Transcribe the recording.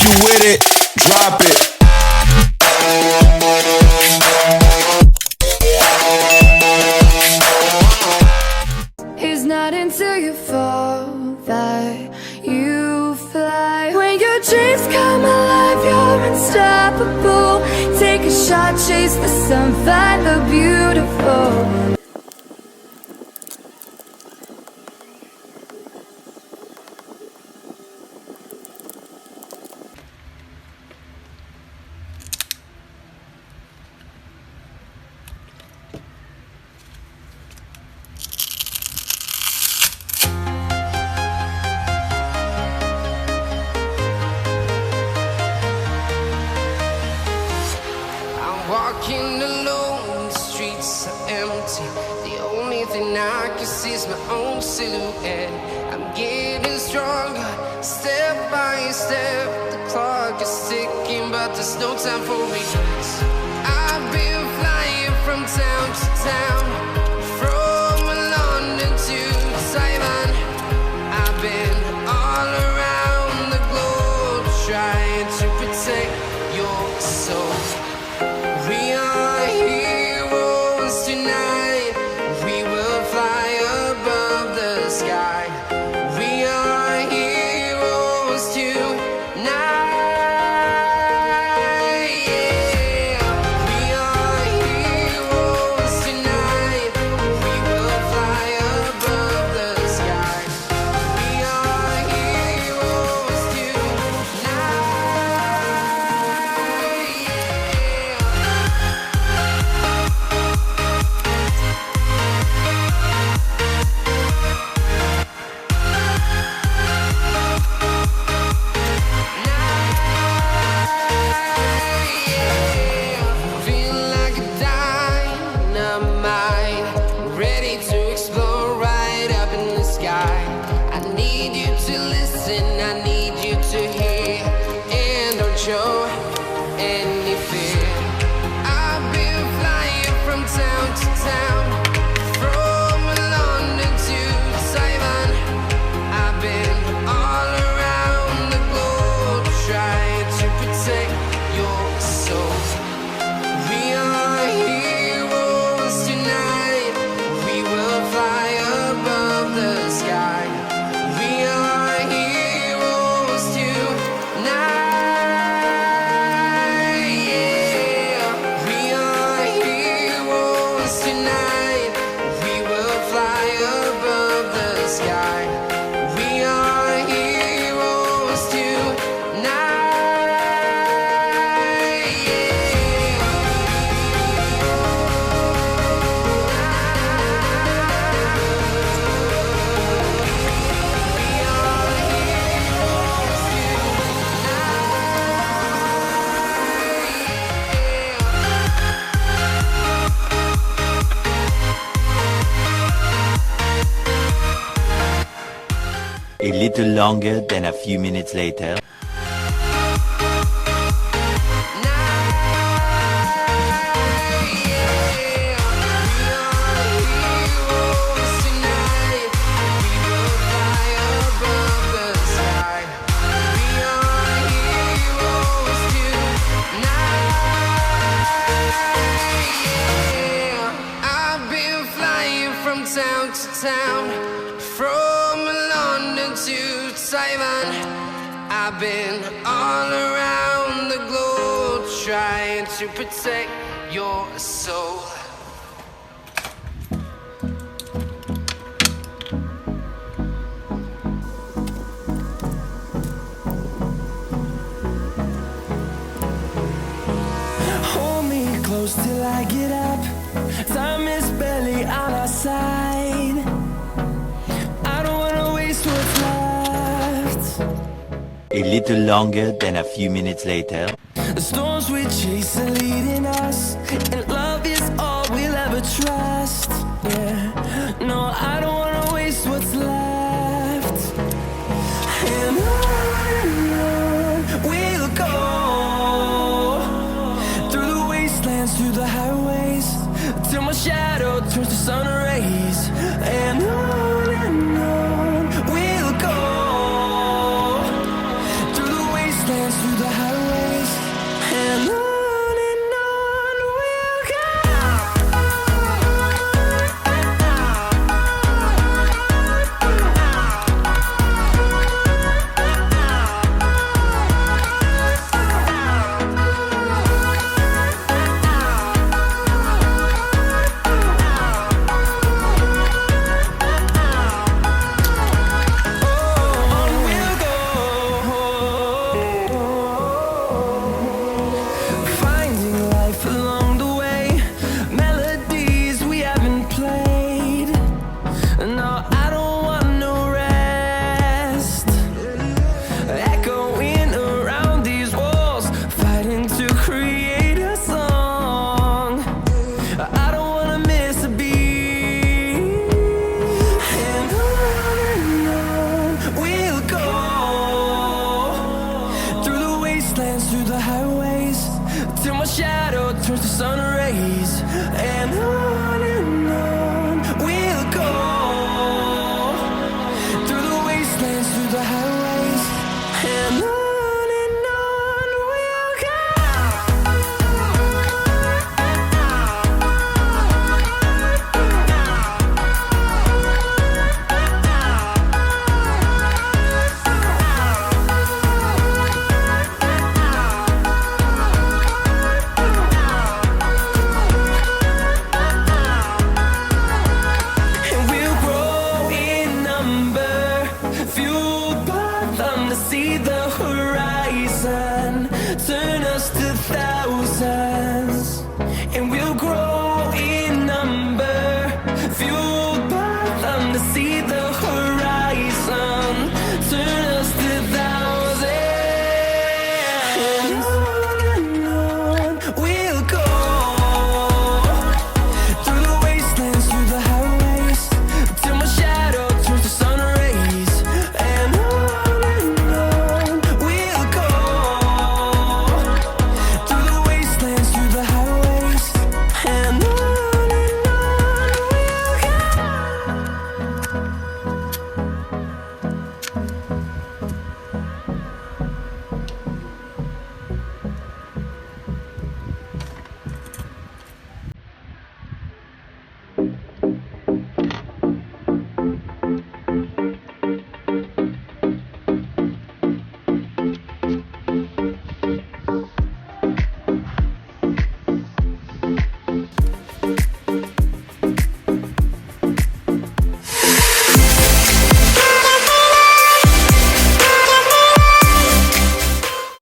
you with it, drop it. It's not until you fall that you fly. When your dreams come alive, you're unstoppable. Take a shot, chase the sun, find the beautiful. Walking alone, the streets are empty. The only thing I can see is my own silhouette. I'm getting stronger, step by step. The clock is ticking, but there's no time for regrets. I've been flying from town to town, from London to Taiwan. I've been all around the globe, trying to protect your soul. We are heroes tonight. We will fly above the sky. We are heroes tonight. Yeah. We are heroes tonight. We will fly above the sky. We are heroes tonight. Feel like a dynamite, ready to explode right up in the sky. I need you to listen, I need you to hear, and don't show any fear. I've been flying from town to town, from London to Taiwan. I've been all around the globe, trying to protect your soul. We are heroes tonight. We will fly above the sky. We are heroes tonight. Yeah. We are heroes tonight. We will fly above the sky. We are heroes tonight. A little longer than a few minutes later. Town to town, from London to Taiwan. I've been all around the globe, trying to protect your soul. Hold me close till I get up. Time is barely on our side. I don't wanna waste what's left. A little longer than a few minutes later. The storms we chase are leading us, and love is all we'll ever trust. Yeah, no, I don't wanna waste what's left. And on we'll go, through the wastelands, through the highways, till my shadow turns to sun rays. And on we'll go, through the wastelands, through the horizon.